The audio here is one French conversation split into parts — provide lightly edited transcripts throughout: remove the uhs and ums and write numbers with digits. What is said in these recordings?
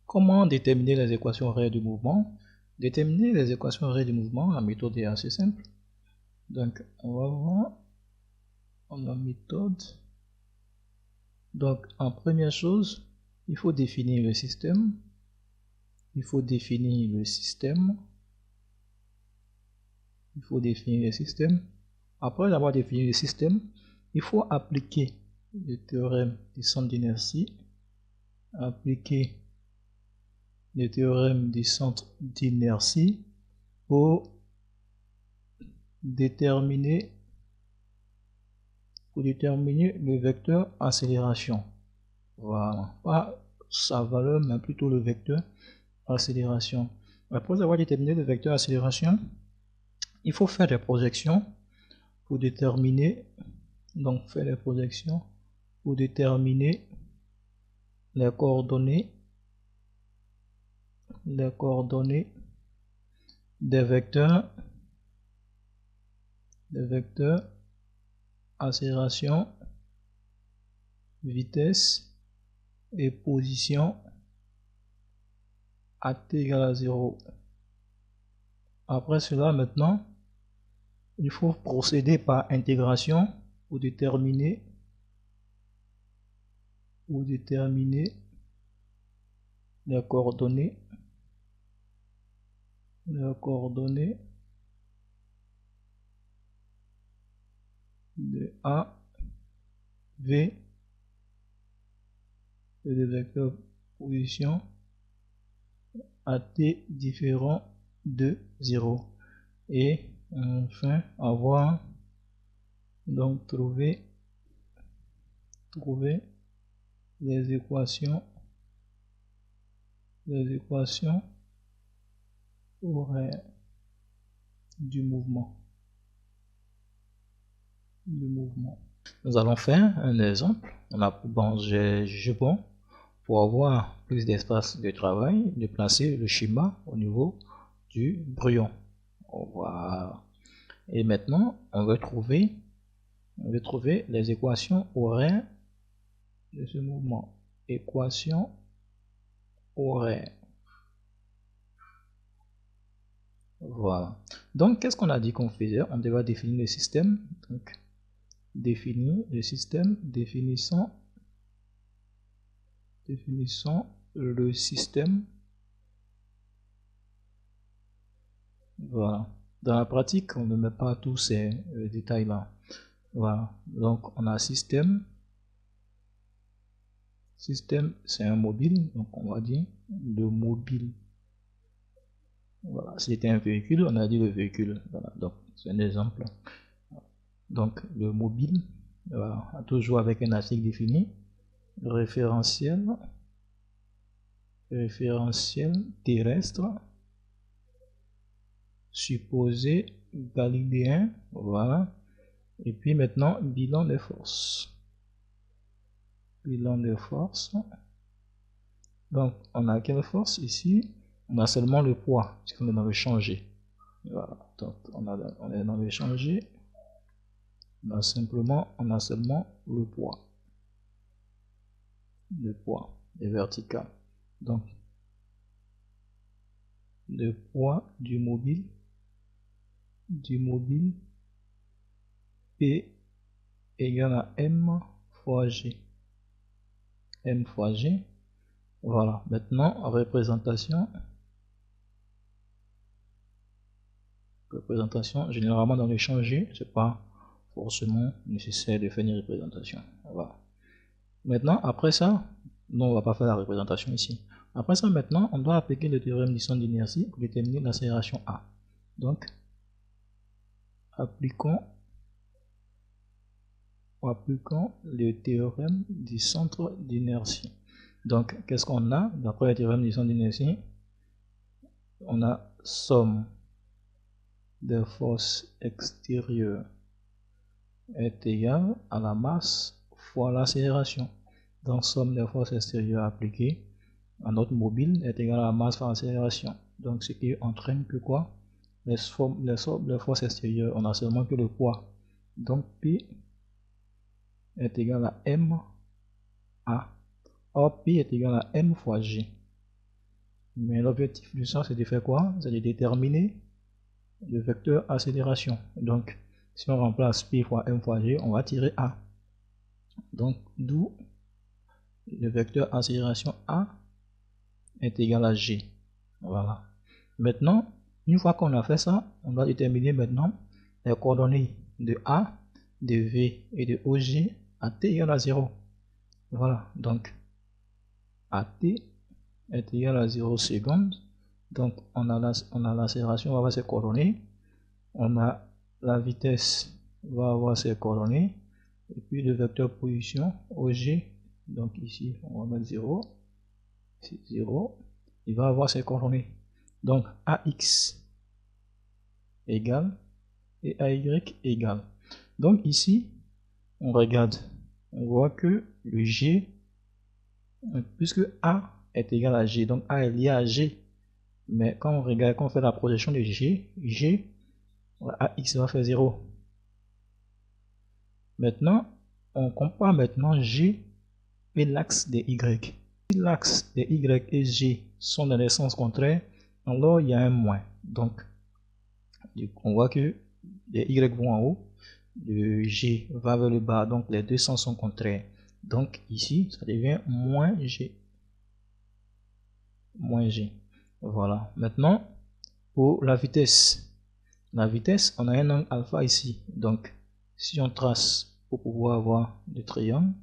Comment déterminer les équations horaires du mouvement? Déterminer les équations horaires du mouvement, la méthode est assez simple. Donc, on va voir la méthode. Donc, en première chose, il faut définir le système. Il faut définir le système. Il faut définir le système. Après avoir défini le système, il faut appliquer le théorème du centre d'inertie. Appliquer le théorème du centre d'inertie pour déterminer le vecteur accélération. Voilà, pas sa valeur, mais plutôt le vecteur accélération. Après avoir déterminé le vecteur accélération, il faut faire des projections pour déterminer, les coordonnées des vecteurs accélération, vitesse et position à t égale à 0. Après cela, maintenant, il faut procéder par intégration pour déterminer les coordonnées de A, V et de vecteur position à t différent de 0. Et enfin, trouver les équations horaires du mouvement. Nous allons faire un exemple. J'ai jugé bon, pour avoir plus d'espace de travail, de placer le schéma au niveau du brouillon. Voilà. Et maintenant, on veut trouver les équations horaires de ce mouvement. Équation horaire. Voilà. Donc, qu'est-ce qu'on a dit qu'on faisait? On devait définir le système. Donc, définir le système, définissons le système. Voilà. Dans la pratique, on ne met pas tous ces détails là. Voilà. Donc, on a système. Système, c'est un mobile. Donc, on va dire le mobile. Voilà. Si c'était un véhicule, on a dit le véhicule. Voilà. Donc, c'est un exemple. Donc, le mobile, voilà, toujours avec un article défini. Référentiel terrestre supposé galiléen. Voilà. Et puis maintenant, bilan des forces. Donc, on a quelle force ici? On a seulement le poids, puisqu'on est dans le changer. Voilà. Donc, on est dans le changer. On a seulement le poids. Est vertical. Donc, le poids du mobile P égale à M fois G. Voilà. Maintenant, représentation, généralement dans le changer, c'est pas forcément nécessaire de faire une représentation. Voilà. Maintenant, après ça, non, on va pas faire la représentation ici. Après ça, maintenant, on doit appliquer le théorème du centre d'inertie pour déterminer l'accélération A. Donc, appliquons le théorème du centre d'inertie. Donc, qu'est-ce qu'on a? D'après le théorème du centre d'inertie, on a somme des forces extérieures est égale à la masse fois l'accélération. Donc, somme des forces extérieures appliquées à notre mobile est égale à la masse fois l'accélération. Donc, ce qui entraîne que quoi? Les forces extérieures, on a seulement que le poids. Donc, P est égal à M A. Or, P est égal à M fois G. Mais l'objectif de ça, c'est de faire quoi? C'est de déterminer le vecteur accélération. Donc, si on remplace P fois M fois G, on va tirer A. Donc, d'où le vecteur accélération A est égal à G. Voilà. Maintenant, une fois qu'on a fait ça, on va déterminer maintenant les coordonnées de A, de V et de OG à T égale à 0. Voilà. Donc, AT est égal à 0 secondes. Donc, on a l'accélération, on va avoir ses coordonnées. On a la vitesse, va avoir ses coordonnées. Et puis le vecteur position, OG. Donc ici, on va mettre 0. C'est 0. Il va avoir ses coordonnées. Donc, AX égale et AY égale. Donc ici, on regarde. On voit que le G, puisque A est égal à G, donc A est lié à G. Mais quand on regarde, quand on fait la projection de G, AX va faire 0. Maintenant, on compare maintenant G et l'axe des Y. Si l'axe des Y et G sont dans les sens contraires, alors il y a un moins. Donc, on voit que les Y vont en haut, le G va vers le bas, donc les deux sens sont contraires. Donc ici, ça devient moins G. Moins G. Voilà. Maintenant, pour la vitesse, on a un angle alpha ici. Donc, si on trace pour pouvoir avoir le triangle,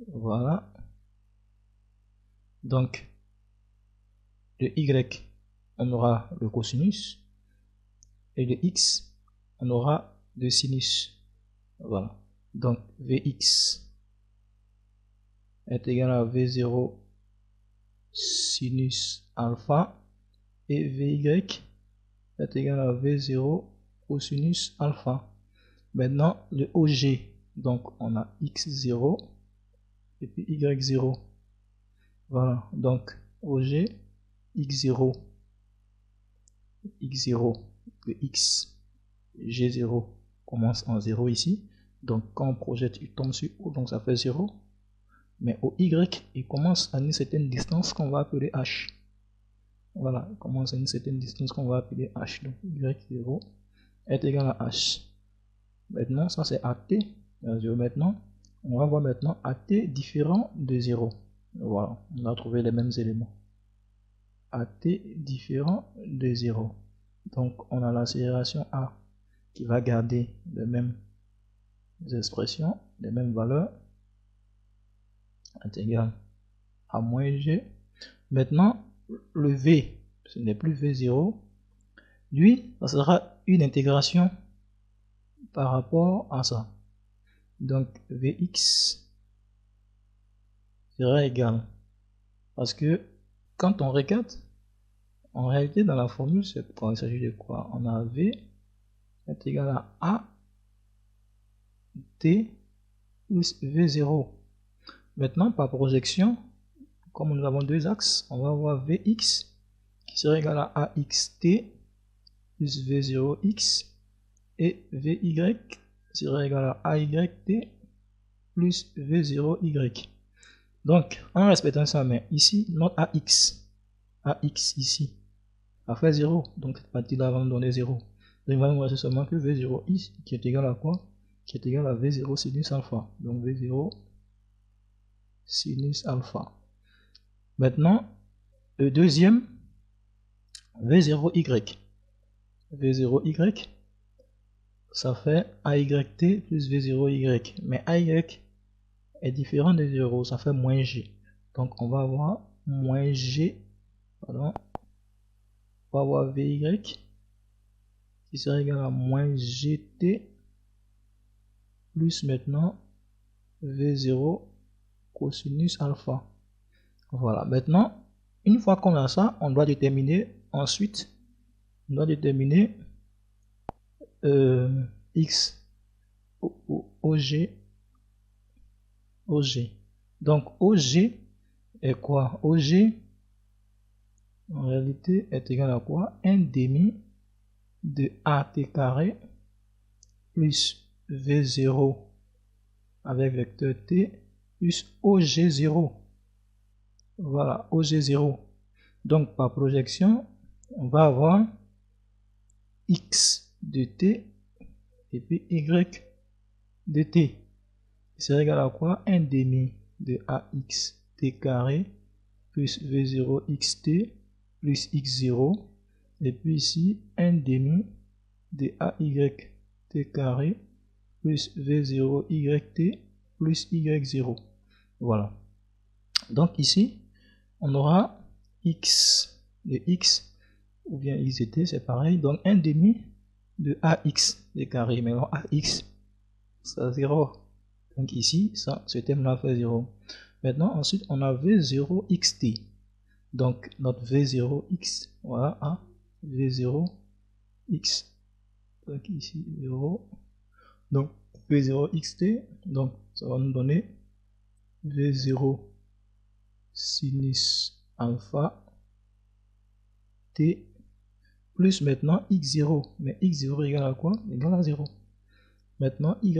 voilà. Donc, de Y, on aura le cosinus. Et de X, on aura le sinus. Voilà. Donc, Vx est égal à V0 sinus alpha. Et Vy est égal à V0 cosinus alpha. Maintenant, le OG, donc on a X0 et puis Y0. Voilà, donc OG, X0, le X, G0 commence en 0 ici. Donc quand on projette, il tombe sur O, donc ça fait 0. Mais au Y, il commence à une certaine distance qu'on va appeler H. Voilà, il commence à une certaine distance qu'on va appeler H. Donc Y0 est égal à H. Maintenant, ça c'est AT. Maintenant, on va voir maintenant AT différent de 0. Voilà, on a trouvé les mêmes éléments. AT différent de 0. Donc, on a l'accélération A qui va garder les mêmes expressions, les mêmes valeurs. Est égal à moins G. Maintenant, le V, ce n'est plus V0. Lui, ça sera une intégration par rapport à ça. Donc, Vx sera égal. Parce que quand on regarde, en réalité, dans la formule, c'est quoi? Il s'agit de quoi? On a V est égal à A T plus V0. Maintenant, par projection, comme nous avons deux axes, on va avoir Vx qui sera égal à AXT plus V0x et Vy sera égal à AYT plus V0y. Donc, en respectant ça, mais ici, notre AX ici, a fait 0. Donc, cette partie-là va nous donner 0. Donc, il va nous rester seulement que V0x qui est égal à quoi? Qui est égal à V0 sinus alpha. Donc, V0 sinus alpha. Maintenant, le deuxième, V0y. V0y, ça fait AYT plus V0y. Mais AY est différent de 0, ça fait moins G. Donc, on va avoir moins G, pardon, on va avoir Vy qui sera égal à moins GT plus maintenant V0 cosinus alpha. Voilà, maintenant, une fois qu'on a ça, on doit déterminer ensuite, on doit déterminer X, OG. Donc, OG est quoi? OG, en réalité, est égal à quoi? 1 demi de AT carré plus V0 avec vecteur T plus OG0. Voilà, OG0. Donc par projection, on va avoir x de t et puis y de t. C'est égal à quoi? 1 demi de ax t carré plus v0 xt plus x0. Et puis ici, 1 demi de ay t carré plus v0 yt plus y0. Voilà. Donc ici, on aura x de x ou bien x de t, c'est pareil. Donc 1 demi de ax t carré. Mais alors ax, c'est 0. Donc ici, ça, ce terme-là fait 0. Maintenant, ensuite, on a v0 xt. Donc notre v0 x, voilà, à v0 x. Donc ici, 0. Donc v0 xt, donc ça va nous donner v0 sinus alpha t plus maintenant x0. Mais x0 égale à quoi? Égal à 0. Maintenant, y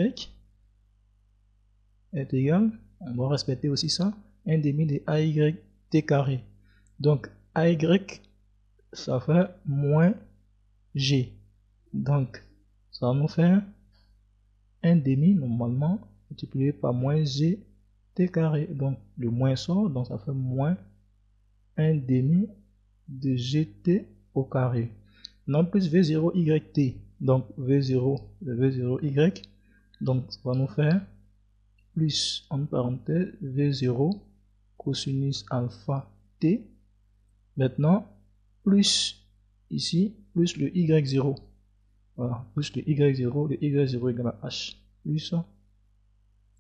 est égal, on doit respecter aussi ça, 1 demi de ay t carré. Donc, ay, ça fait moins g. Donc, ça va nous faire 1 demi, normalement, multiplié par moins g t carré. Donc, le moins sort, donc ça fait moins 1 demi de gt au carré. Non plus v0 yt. Donc, v0 y. Donc, ça va nous faire plus, en parenthèse, v0 cosinus alpha t. Maintenant, plus ici, plus le y0. Voilà, plus le y0 égale à h, plus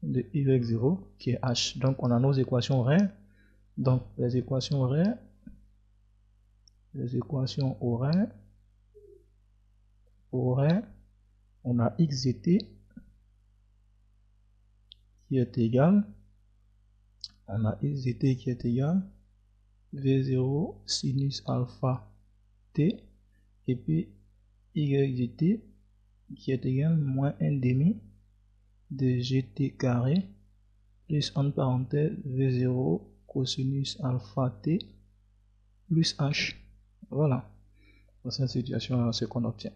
le y0 qui est h. Donc, on a nos équations réelles. Donc, les équations horaires, on a x de t qui est égal, v0 sinus alpha t, et puis y de t qui est égal moins 1 demi de gt carré plus en parenthèse v0 cosinus alpha t plus h. Voilà, dans cette situation, c'est ce qu'on obtient.